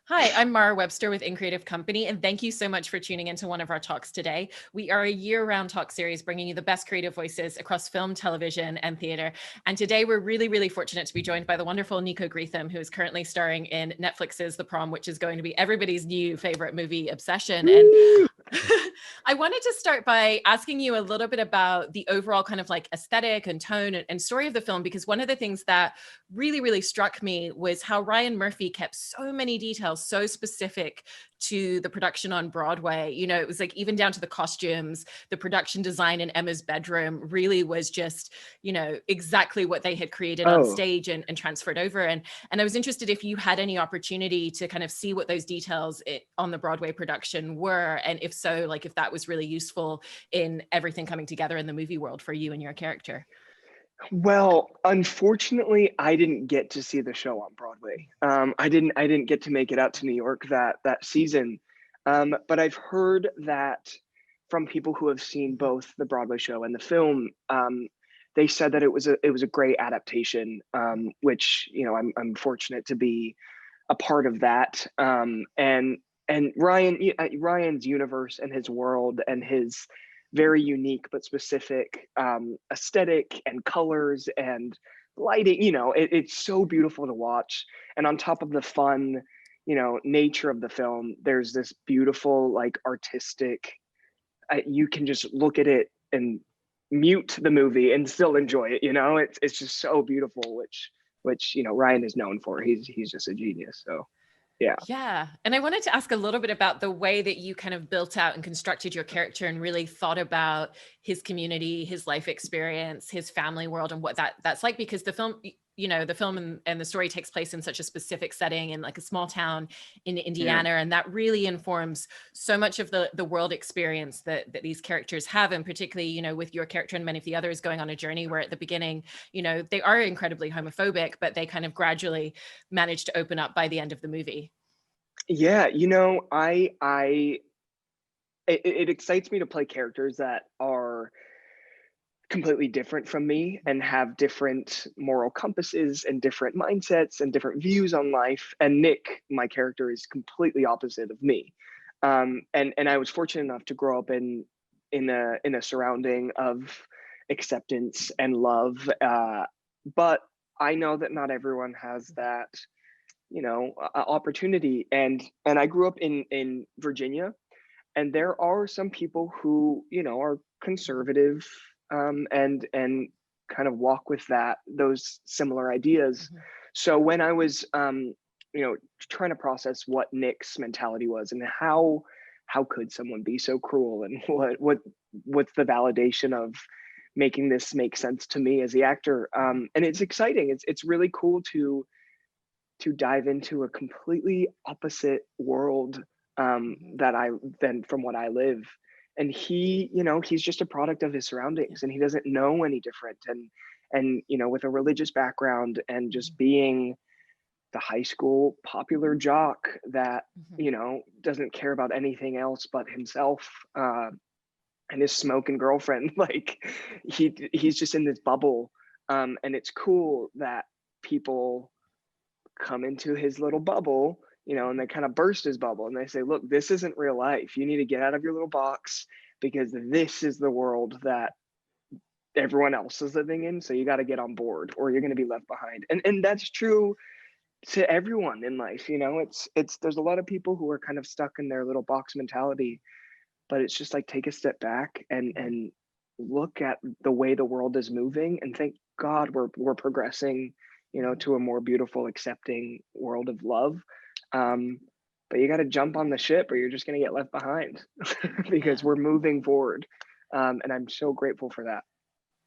Hi, I'm Mara Webster with In Creative Company, and thank you so much for tuning into one of our talks today. We are a year-round talk series bringing you the best creative voices across film, television, and theater. And today we're really, really fortunate to be joined by the wonderful Nico Greetham, who is currently starring in Netflix's The Prom, which is going to be everybody's new favorite movie obsession. And Woo! I wanted to start by asking you a little bit about the overall kind of like aesthetic and tone and story of the film, because one of the things that really, really struck me was how Ryan Murphy kept so many details so specific to the production on Broadway. You know, it was like even down to the costumes, the production design in Emma's bedroom really was just, you know, exactly what they had created on Oh, stage and transferred over. And I was interested if you had any opportunity to kind of see what those details on the Broadway production were, and if so, like if that was really useful in everything coming together in the movie world for you and your character. well, unfortunately, I didn't get to see the show on Broadway. I didn't get to make it out to New York that season. But I've heard that from people who have seen both the Broadway show and the film. They said that it was a great adaptation, which I'm fortunate to be a part of that. And Ryan's universe and his world and his very unique but specific aesthetic and colors and lighting. It's so beautiful to watch. And on top of the fun, nature of the film, there's this beautiful, like, artistic. You can just look at it and mute the movie and still enjoy it. It's just so beautiful, which Ryan is known for. He's just a genius. So yeah. Yeah. And I wanted to ask a little bit about the way that you kind of built out and constructed your character and really thought about his community, his life experience, his family world, and what that's like, because the film, you know, the film and the story takes place in such a specific setting in like a small town in Yeah. Indiana. And that really informs so much of the world experience that these characters have. And particularly, you know, with your character and many of the others going on a journey where at the beginning, you know, they are incredibly homophobic, but they kind of gradually manage to open up by the end of the movie. Yeah, I it excites me to play characters that are completely different from me and have different moral compasses and different mindsets and different views on life. And Nick, my character, is completely opposite of me. And I was fortunate enough to grow up in a surrounding of acceptance and love. But I know that not everyone has that, opportunity. And I grew up in Virginia, and there are some people who are conservative, and kind of walk with those similar ideas. Mhm. So when I was trying to process what Nick's mentality was and how could someone be so cruel, and what's the validation of making this make sense to me as the actor. And it's exciting. It's really cool to dive into a completely opposite world, Mhm. than from what I live. And he's just a product of his Yeah. surroundings, and he doesn't know any different. And with a religious background and just Mhm. being the high school popular jock that Mhm. doesn't care about anything else but himself, and his smoking girlfriend. Like, he's just in this bubble. And it's cool that people come into his little bubble, and they kind of burst his bubble and they say, look, this isn't real life. You need to get out of your little box, because this is the world that everyone else is living in. So you got to get on board or you're going to be left behind. And that's true to everyone in life. It's there's a lot of people who are kind of stuck in their little box mentality, but it's just like, take a step back Mhm. and look at the way the world is moving and thank God we're progressing, Mhm. to a more beautiful, accepting world of love. Um, but you got to jump on the ship or you're just going to get left behind, because Yeah. we're moving forward. And I'm so grateful for that.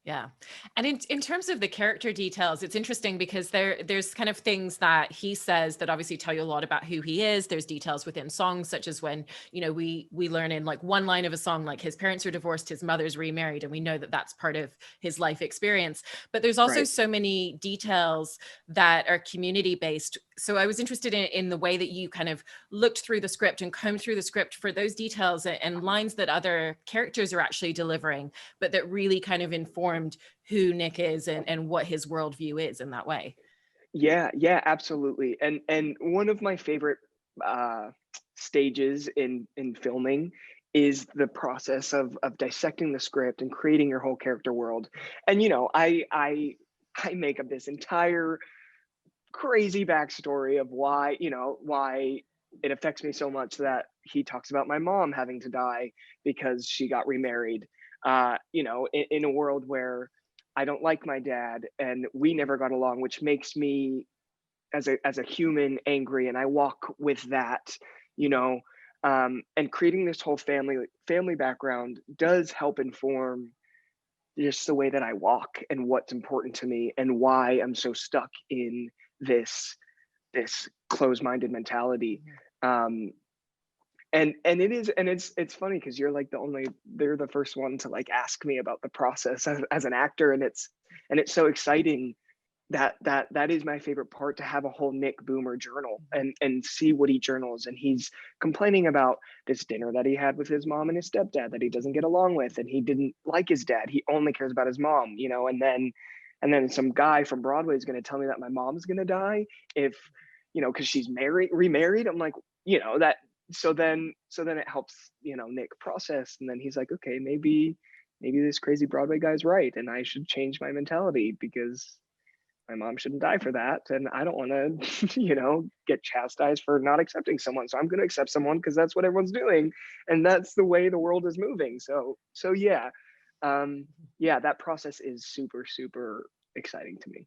Yeah. And in terms of the character details, it's interesting because there's kind of things that he says that obviously tell you a lot about who he is. There's details within songs, such as when, you know, we learn in like one line of a song, like his parents are divorced, his mother's remarried, and we know that that's part of his life experience. But there's also Right. so many details that are community based. So I was interested in the way that you kind of looked through the script and combed through the script for those details and lines that other characters are actually delivering, but that really kind of informed who Nick is and what his worldview is in that way. Yeah, yeah, absolutely. And one of my favorite uh, stages in filming is the process of dissecting the script and creating your whole character world. And I make up this entire crazy backstory of why, why it affects me so much that he talks about my mom having to die because she got remarried. In a world where I don't like my dad and we never got along, which makes me as a human angry, and I walk with that, you know. And creating this whole family background does help inform just the way that I walk and what's important to me and why I'm so stuck in this closed-minded mentality. Um, and it's funny because they're the first one to like ask me about the process as an actor, and it's so exciting that is my favorite part, to have a whole Nick Boomer journal and see what he journals. And he's complaining about this dinner that he had with his mom and his stepdad that he doesn't get along with, and he didn't like his dad, he only cares about his mom, and then some guy from Broadway is going to tell me that my mom's going to die if, because she's remarried. I'm like, that. So then it helps, Nick process, and then he's like, okay, maybe this crazy Broadway guy's right, and I should change my mentality because my mom shouldn't die for that, and I don't want to get chastised for not accepting someone, so I'm going to accept someone because that's what everyone's doing, and that's the way the world is moving. So yeah. Yeah, that process is super, super exciting to me.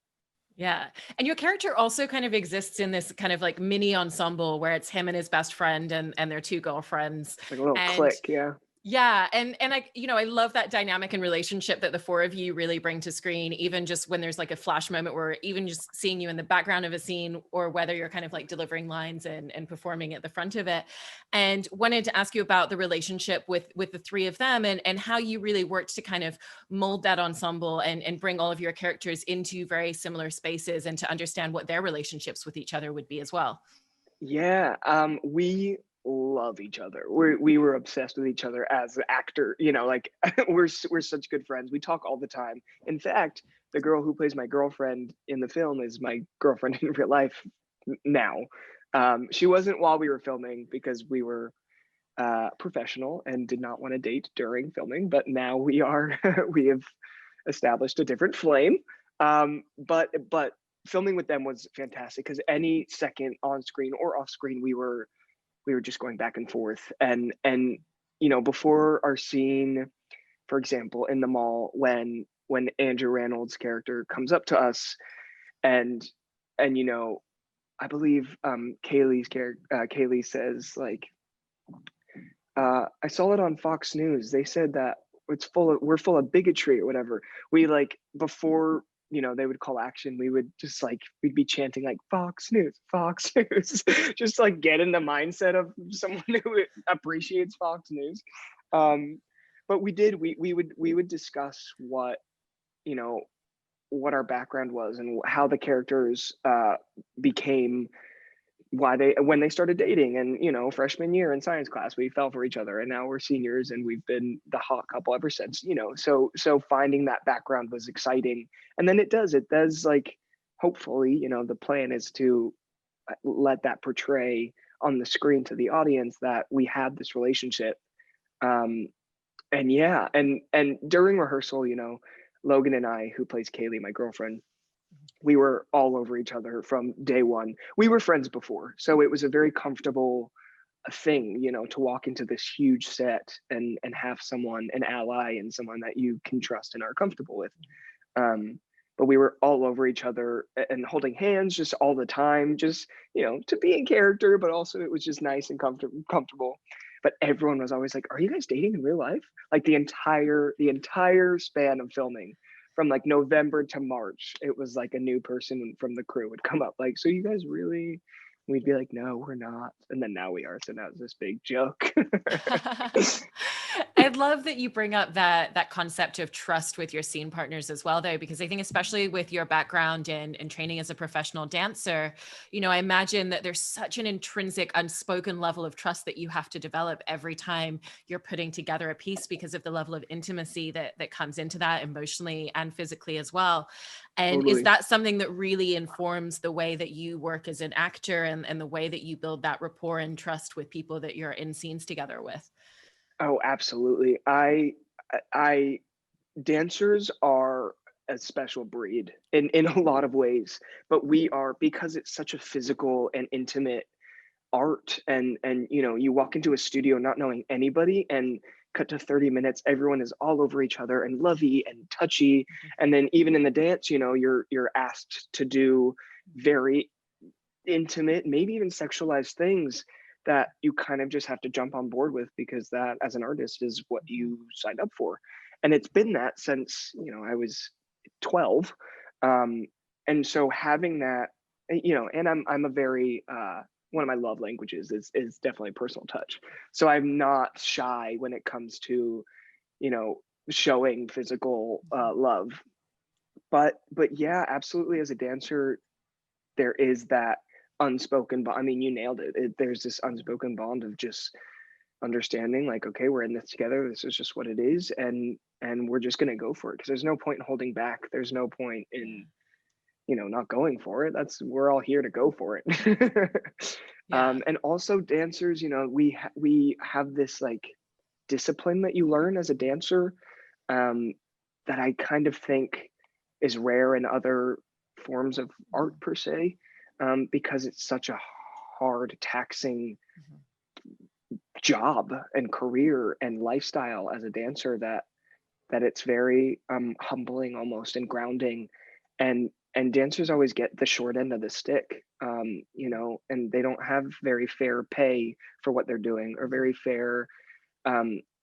Yeah. And your character also kind of exists in this kind of like mini ensemble where it's him and his best friend and their two girlfriends. Like a little And click, yeah. yeah, and I love that dynamic and relationship that the four of you really bring to screen, even just when there's like a flash moment where even just seeing you in the background of a scene, or whether you're kind of like delivering lines and performing at the front of it. And wanted to ask you about the relationship with the three of them, and how you really worked to kind of mold that ensemble and bring all of your characters into very similar spaces, and to understand what their relationships with each other would be as well. Yeah, we love each other. We were obsessed with each other as an actor. Like we're such good friends. We talk all the time. In fact, the girl who plays my girlfriend in the film is my girlfriend in real life now. She wasn't while we were filming because we were professional and did not want to date during filming. But now we are. We have established a different flame. But filming with them was fantastic because any second on screen or off screen, we were just going back and forth. And before our scene, for example, in the mall, when Andrew Rannold's character comes up to us, and I believe Kaylee says like, I saw it on Fox News. They said that we're full of bigotry or whatever. We like before they would call action, we would just like we'd be chanting like Fox News, Fox News, just like get in the mindset of someone who appreciates Fox News. But we would discuss you know what our background was and how the characters became, why they when they started dating. And freshman year in science class we fell for each other, and now we're seniors and we've been the hot couple ever since. So finding that background was exciting. And then it does like, hopefully, the plan is to let that portray on the screen to the audience that we have this relationship. And yeah, and during rehearsal, Logan and I, who plays Kaylee, my girlfriend, we were all over each other from day one. We were friends before, so it was a very comfortable thing, to walk into this huge set and have someone, an ally, and someone that you can trust and are comfortable with. But we were all over each other and holding hands just all the time, just to be in character, but also it was just nice and comfortable. But everyone was always like, "Are you guys dating in real life?" Like the entire span of filming, from like November to March, it was like a new person from the crew would come up like, "So you guys really?" We'd be like, "No, we're not." And then now we are. So now it's this big joke. I love that you bring up that concept of trust with your scene partners as well, though, because I think especially with your background in training as a professional dancer, I imagine that there's such an intrinsic, unspoken level of trust that you have to develop every time you're putting together a piece because of the level of intimacy that comes into that emotionally and physically as well. And is Totally. that something that really informs the way that you work as an actor and the way that you build that rapport and trust with people that you're in scenes together with? Oh, absolutely. I dancers are a special breed in a lot of ways, but we are, because it's such a physical and intimate art, and you walk into a studio not knowing anybody, and cut to 30 minutes, everyone is all over each other and lovey and touchy. And then even in the dance, you're asked to do very intimate, maybe even sexualized things that you kind of just have to jump on board with, because that, as an artist, is what you signed up for. And it's been that since I was 12. And so having that, and I'm a very one of my love languages is definitely personal touch. So I'm not shy when it comes to you know showing physical love. But yeah, absolutely, as a dancer, there is that unspoken bond. I mean, you nailed it. There's this unspoken bond of just understanding, like, okay, we're in this together. This is just what it is, and we're just gonna go for it, because there's no point in holding back. There's no point in not going for it. We're all here to go for it. Yeah. And also dancers, we have this like discipline that you learn as a dancer, um, that I kind of think is rare in other forms of art per se, because it's such a hard, taxing Mhm. job and career and lifestyle as a dancer, that it's very humbling almost, and grounding. And dancers always get the short end of the stick, and they don't have very fair pay for what they're doing, or very fair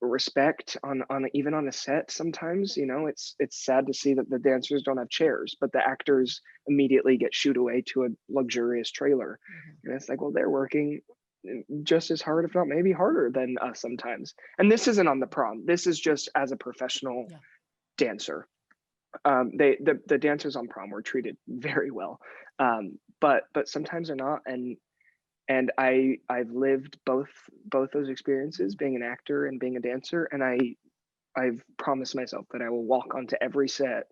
respect on even on a set. Sometimes it's sad to see that the dancers don't have chairs, but the actors immediately get shooed away to a luxurious trailer. Mhm. And it's like, well, they're working just as hard, if not maybe harder than us sometimes. And this isn't on the prom, this is just as a professional Yeah. dancer. The dancers on prom were treated very well, but sometimes they're not. And I've lived both those experiences, being an actor and being a dancer, and I've promised myself that I will walk onto every set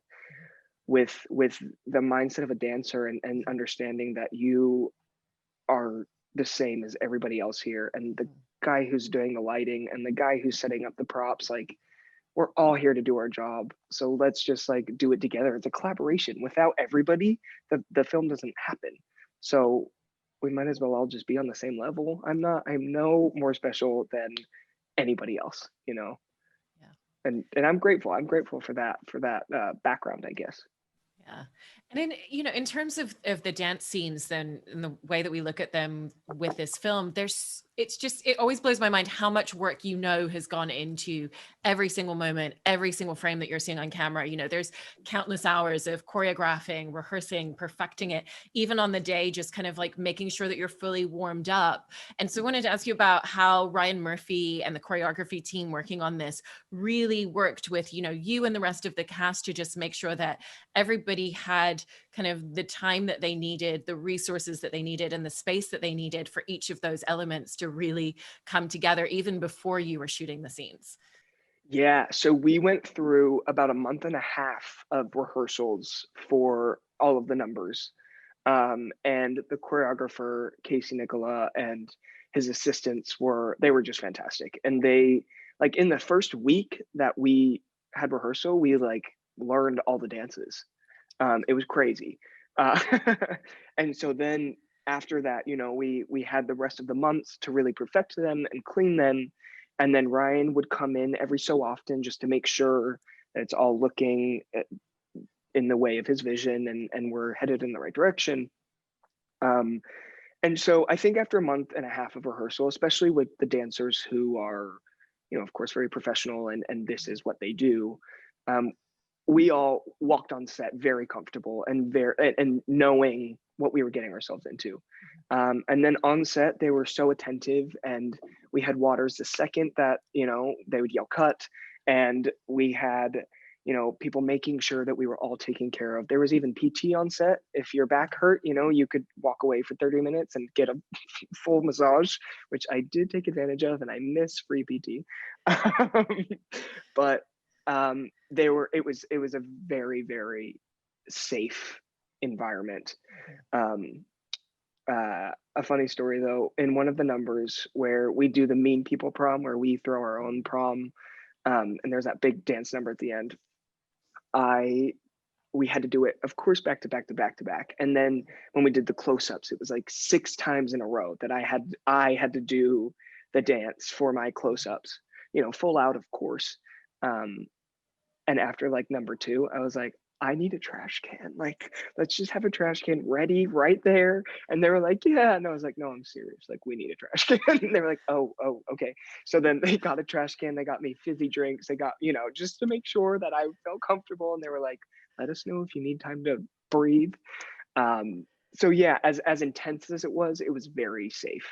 with the mindset of a dancer, and understanding that you are the same as everybody else here, and the guy who's doing the lighting and the guy who's setting up the props, like, we're all here to do our job. So let's just like do it together. It's a collaboration. Without everybody, the film doesn't happen. So we might as well all just be on the same level. I'm no more special than anybody else. Yeah. And I'm grateful. I'm grateful for that background, I guess. Yeah. And in terms of the dance scenes, then in the way that we look at them with this film, it always blows my mind how much work has gone into every single moment, every single frame that you're seeing on camera. There's countless hours of choreographing, rehearsing, perfecting it, even on the day, just kind of like making sure that you're fully warmed up. And so I wanted to ask you about how Ryan Murphy and the choreography team working on this really worked with, you and the rest of the cast to just make sure that everybody had kind of the time that they needed, the resources that they needed, and the space that they needed for each of those elements to really come together even before you were shooting the scenes. Yeah, so we went through about a month and a half of rehearsals for all of the numbers. And the choreographer, Casey Nicola, and his assistants were just fantastic. And they, like, in the first week that we had rehearsal, we like learned all the dances. It was crazy. Uh, and so then after that, we had the rest of the months to really perfect them and clean them. And then Ryan would come in every so often just to make sure that it's all looking in the way of his vision, and we're headed in the right direction. Um, and so I think after a month and a half of rehearsal, especially with the dancers who are, of course, very professional, and this is what they do, um, we all walked on set very comfortable and knowing what we were getting ourselves into. And then on set, they were so attentive, and we had waters the second that, they would yell cut, and we had, people making sure that we were all taken care of. There was even PT on set. If your back hurt, you could walk away for 30 minutes and get a full massage, which I did take advantage of, and I miss free PT. But it was a very, very safe environment. A funny story though, in one of the numbers where we do the mean people prom, where we throw our own prom, and there's that big dance number at the end, we had to do it, of course, back to back to back to back. And then when we did the close-ups, it was like 6 times in a row that I had to do the dance for my close-ups, full out, of course. And after like number 2, I was like, I need a trash can. Like, let's just have a trash can ready right there. And they were like, yeah. And I was like, no, I'm serious. Like, we need a trash can. And they were like, oh, okay. So then they got a trash can. They got me fizzy drinks. They got, just to make sure that I felt comfortable. And they were like, let us know if you need time to breathe. So yeah, as intense as it was very safe.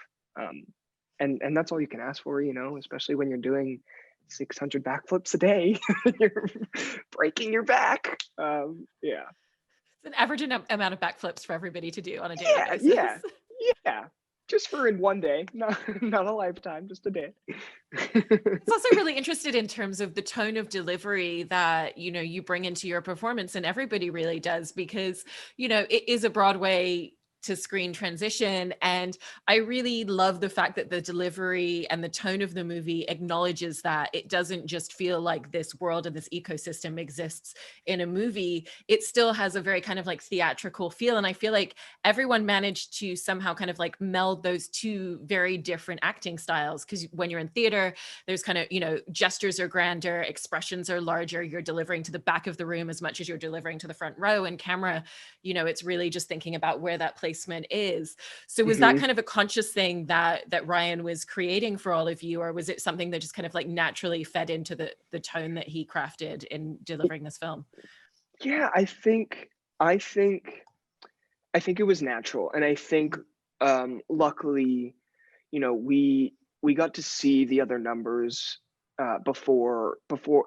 And that's all you can ask for, especially when you're doing 600 backflips a day. You're breaking your back. Yeah. It's an average amount of backflips for everybody to do on a daily Yeah, basis. yeah. Just for in one day, not a lifetime, just a day. It's also really interested in terms of the tone of delivery that, you bring into your performance, and everybody really does, because, it is a Broadway to screen transition. And I really love the fact that the delivery and the tone of the movie acknowledges that it doesn't just feel like this world and this ecosystem exists in a movie. It still has a very kind of like theatrical feel. And I feel like everyone managed to somehow kind of like meld those two very different acting styles. Because when you're in theater, there's kind of, gestures are grander, expressions are larger. You're delivering to the back of the room as much as you're delivering to the front row. And camera, it's really just thinking about where that placement is. So was that kind of a conscious thing that Ryan was creating for all of you, or was it something that just kind of like naturally fed into the tone that he crafted in delivering this film? Yeah, I think it was natural, and I think luckily, we got to see the other numbers before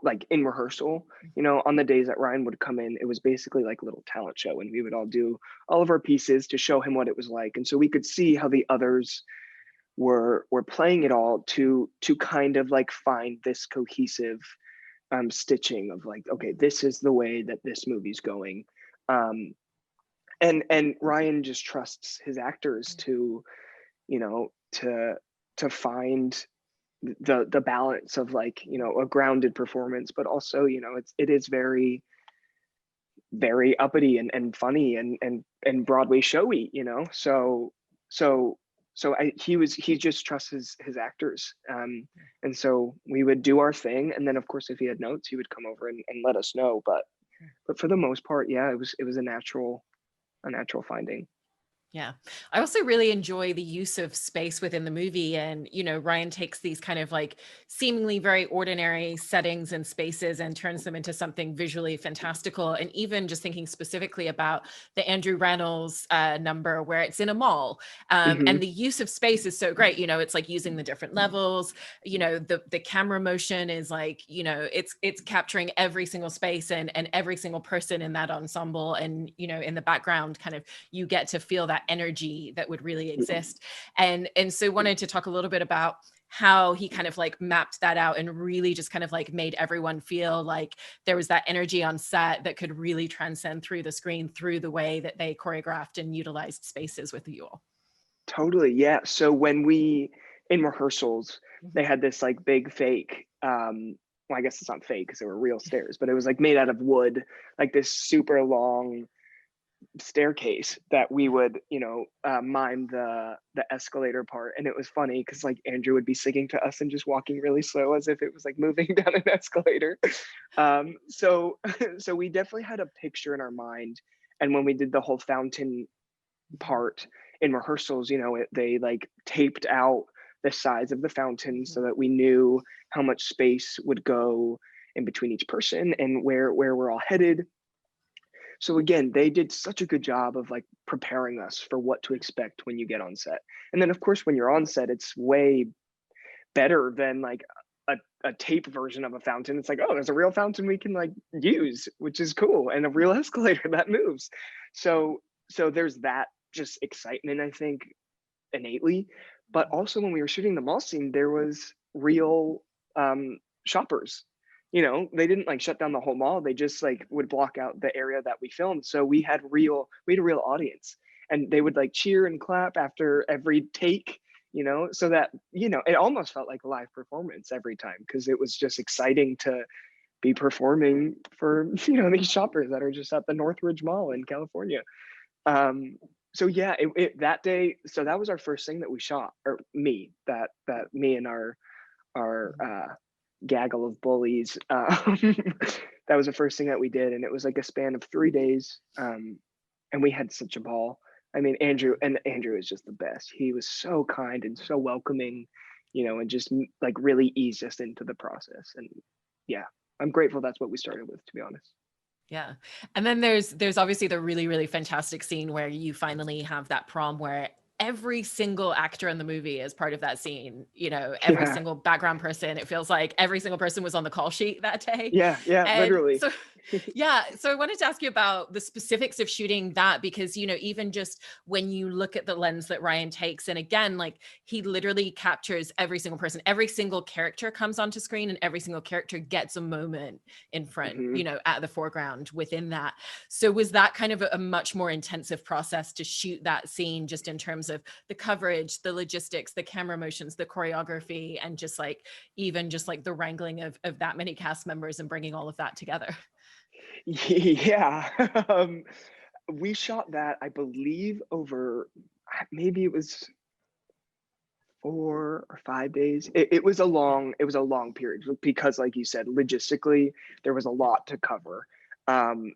like in rehearsal. On the days that Ryan would come in, it was basically like a little talent show, and we would all do all of our pieces to show him what it was like, and so we could see how the others were playing it all to kind of like find this cohesive stitching of like, okay, this is the way that this movie's going. And Ryan just trusts his actors to, to find the balance of like, a grounded performance, but also, it is very, very uppity and funny and Broadway showy, so he just trusts his actors. And so we would do our thing, and then of course if he had notes, he would come over and let us know. But for the most part, yeah, it was a natural finding. Yeah. I also really enjoy the use of space within the movie. And, Ryan takes these kind of like seemingly very ordinary settings and spaces and turns them into something visually fantastical. And even just thinking specifically about the Andrew Reynolds number where it's in a mall. And the use of space is so great. It's like using the different levels, the camera motion is like, it's capturing every single space and every single person in that ensemble. And, in the background, kind of, you get to feel that energy that would really exist. And so wanted to talk a little bit about how he kind of like mapped that out and really just kind of like made everyone feel like there was that energy on set that could really transcend through the screen through the way that they choreographed and utilized spaces with you all. Totally, yeah. So when we in rehearsals, they had this like big fake, well, I guess it's not fake because they were real stairs, but it was like made out of wood, like this super long staircase that we would mime the escalator part. And it was funny because like Andrew would be singing to us and just walking really slow as if it was like moving down an escalator. So so we definitely had a picture in our mind. And when we did the whole fountain part in rehearsals, they like taped out the size of the fountain so that we knew how much space would go in between each person and where we're all headed. So again, they did such a good job of like preparing us for what to expect when you get on set. And then of course, when you're on set, it's way better than like a, a tape version of a fountain. It's like, oh, there's a real fountain we can like use, which is cool, and a real escalator that moves. So there's that just excitement, I think, innately. But also when we were shooting the mall scene, there was real shoppers. You know, they didn't like shut down the whole mall. They just like would block out the area that we filmed. So we had a real audience, and they would like cheer and clap after every take, you know, so that, you know, it almost felt like a live performance every time, because it was just exciting to be performing for, you know, these shoppers that are just at the Northridge Mall in California. Um, so yeah, that day, so that was our first thing that we shot, or that me and our gaggle of bullies. That was the first thing that we did, and it was like a span of 3 days. And we had such a ball. I mean, Andrew is just the best. He was so kind and so welcoming, you know, and just like really eased us into the process. And yeah, I'm grateful that's what we started with, to be honest. Yeah. And then there's obviously the really, really fantastic scene where you finally have that prom where every single actor in the movie is part of that scene, you know, every Yeah, single background person. It feels like every single person was on the call sheet that day. yeah, And literally. so yeah, so I wanted to ask you about the specifics of shooting that, because, you know, even just when you look at the lens that Ryan takes, and again, like he literally captures every single person, every single character comes onto screen, and every single character gets a moment in front, Mhm. you know, at the foreground within that. So was that kind of a much more intensive process to shoot that scene, just in terms of the coverage, the logistics, the camera motions, the choreography, and just like even just like the wrangling of that many cast members and bringing all of that together? Yeah. We shot that, I believe, over maybe it was 4 or 5 days. Yeah. It was a long period, because, like you said, logistically there was a lot to cover. And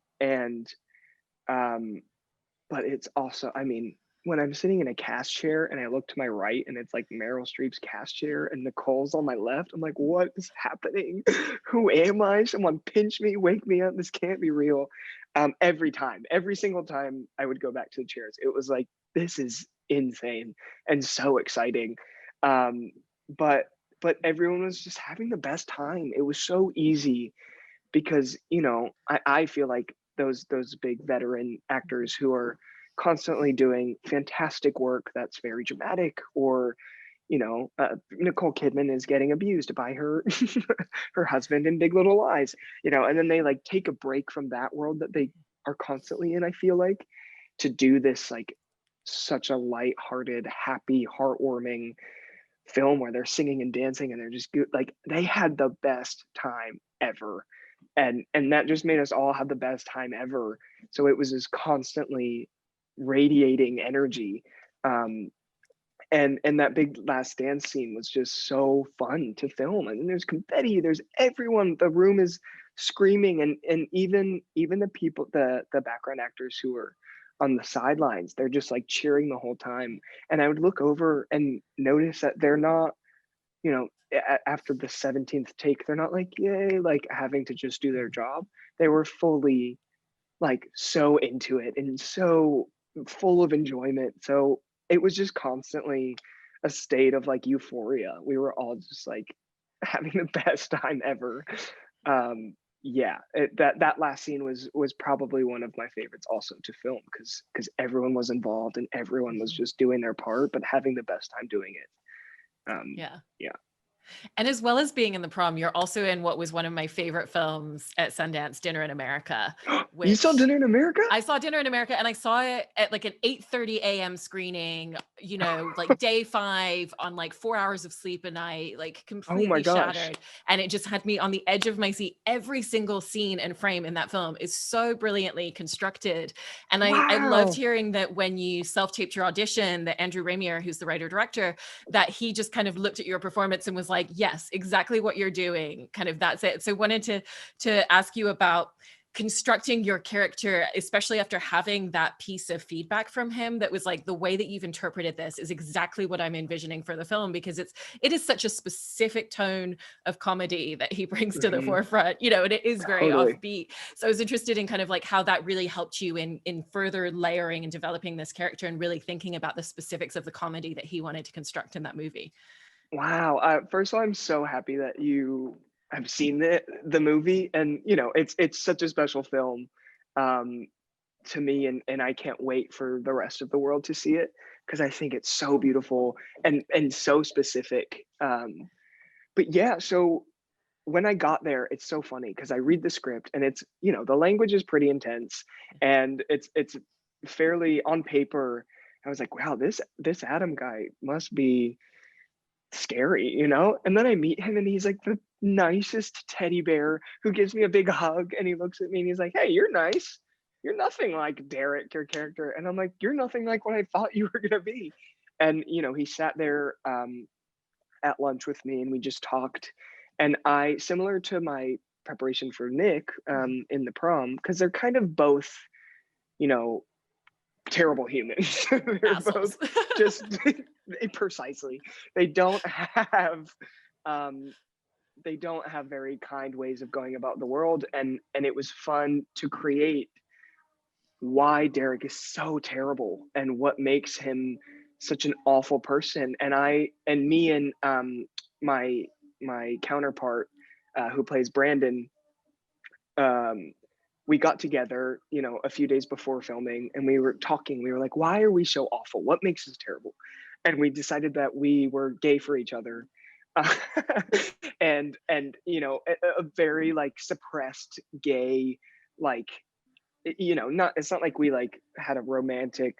but it's also, I mean, when I'm sitting in a cast chair and I look to my right and it's like Meryl Streep's cast chair and Nicole's on my left, I'm like, what is happening? Who am I? Someone pinch me, wake me up. This can't be real. Every time, every single time I would go back to the chairs, it was like, this is insane and so exciting. Um, but but everyone was just having the best time. It was so easy because, you know, I feel like those big veteran actors who are constantly doing fantastic work that's very dramatic, or, you know, Nicole Kidman is getting abused by her her husband in Big Little Lies, you know, and then they like take a break from that world that they are constantly in, I feel like, to do this like such a light-hearted, happy, heartwarming film where they're singing and dancing and they're just good. Like they had the best time ever, and that just made us all have the best time ever. So it was just constantly radiating energy. Um and that big last dance scene was just so fun to film, and there's confetti, there's everyone, the room is screaming, and even the people, the background actors who are on the sidelines, they're just like cheering the whole time. And I would look over and notice that they're not, you know, after the 17th take, they're not like, yay, like having to just do their job. They were fully like so into it and so full of enjoyment. So it was just constantly a state of like euphoria. We were all just like having the best time ever. Yeah, that last scene was probably one of my favorites also to film, because everyone was involved and everyone was Mhm. just doing their part but having the best time doing it. Yeah. Yeah. And as well as being in the prom, you're also in what was one of my favorite films at Sundance, Dinner in America, You saw which Dinner in America? I saw Dinner in America, and I saw it at like an 8:30 a.m. screening, you know, like day 5 on like 4 hours of sleep a night, like Oh my completely gosh. shattered. And it just had me on the edge of my seat. Every single scene and frame in that film is so brilliantly constructed. And I loved Wow. hearing that when you self-taped your audition, that Andrew Ramier, who's the writer director, that he just kind of looked at your performance and was like, yes, exactly what you're doing. Kind of that's it. So wanted to ask you about constructing your character, especially after having that piece of feedback from him that was like, the way that you've interpreted this is exactly what I'm envisioning for the film, because it is such a specific tone of comedy that he brings to the forefront, you know, and it is very offbeat. So I was interested in kind of like how that really helped you in further layering and developing this character and really thinking about the specifics of the comedy that he wanted to construct in that movie. Wow. First of all, I'm so happy that you have seen the movie, and you know, it's such a special film um, to me, and I can't wait for the rest of the world to see it because I think it's so beautiful and so specific. But yeah, so when I got there, it's so funny because I read the script and it's, you know, the language is pretty intense and it's fairly on paper. I was like, wow, this Adam guy must be scary, you know? And then I meet him and he's like the nicest teddy bear who gives me a big hug and he looks at me and he's like, "Hey, you're nice. You're nothing like Derek, your character." And I'm like, "You're nothing like what I thought you were gonna be." And you know, he sat there at lunch with me and we just talked. And I, similar to my preparation for Nick in The Prom, because they're kind of both, you know, terrible humans. They're both Assholes. just precisely. They don't have um, they don't have very kind ways of going about the world, and it was fun to create why Derek is so terrible and what makes him such an awful person. And me and my counterpart who plays Brandon, um, we got together, you know, a few days before filming, and we were talking. We were like, "Why are we so awful? What makes us terrible?" And we decided that we were gay for each other, uh, and you know, a very like suppressed gay, like you know, not it's not like we like had a romantic,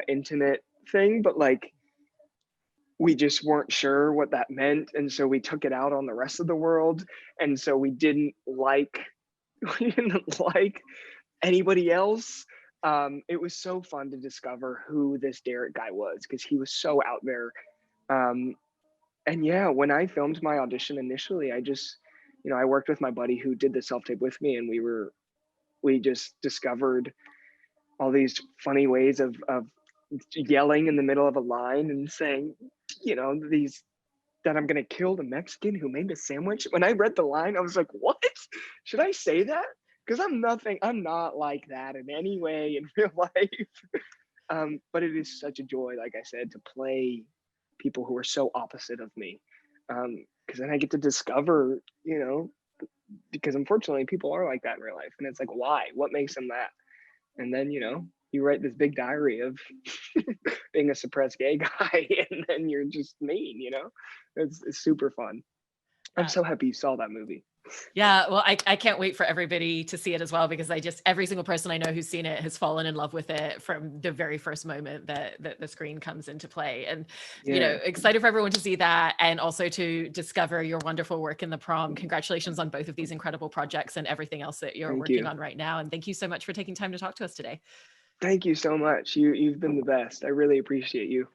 intimate thing, but like we just weren't sure what that meant, and so we took it out on the rest of the world, and so we didn't like we didn't like anybody else. It was so fun to discover who this Derek guy was because he was so out there. Um, and yeah, when I filmed my audition initially, I just, you know, I worked with my buddy who did the self tape with me, and we just discovered all these funny ways of yelling in the middle of a line and saying, you know, these that I'm gonna kill the Mexican who made the sandwich. When I read the line, I was like, what? Should I say that? Because I'm not like that in any way in real life. But it is such a joy, like I said, to play people who are so opposite of me. Because then I get to discover, you know, because unfortunately people are like that in real life. And it's like, why? What makes them that? And then, you know, you write this big diary of being a suppressed gay guy, and then you're just mean, you know? It's super fun. I'm Yeah. so happy you saw that movie. Yeah, well, I can't wait for everybody to see it as well, because I just, every single person I know who's seen it has fallen in love with it from the very first moment that the screen comes into play. And, you know, Yeah. excited for everyone to see that and also to discover your wonderful work in The Prom. Congratulations on both of these incredible projects and everything else that you're Thank working you. on right now. And thank you so much for taking time to talk to us today. Thank you so much. You've been the best. I really appreciate you.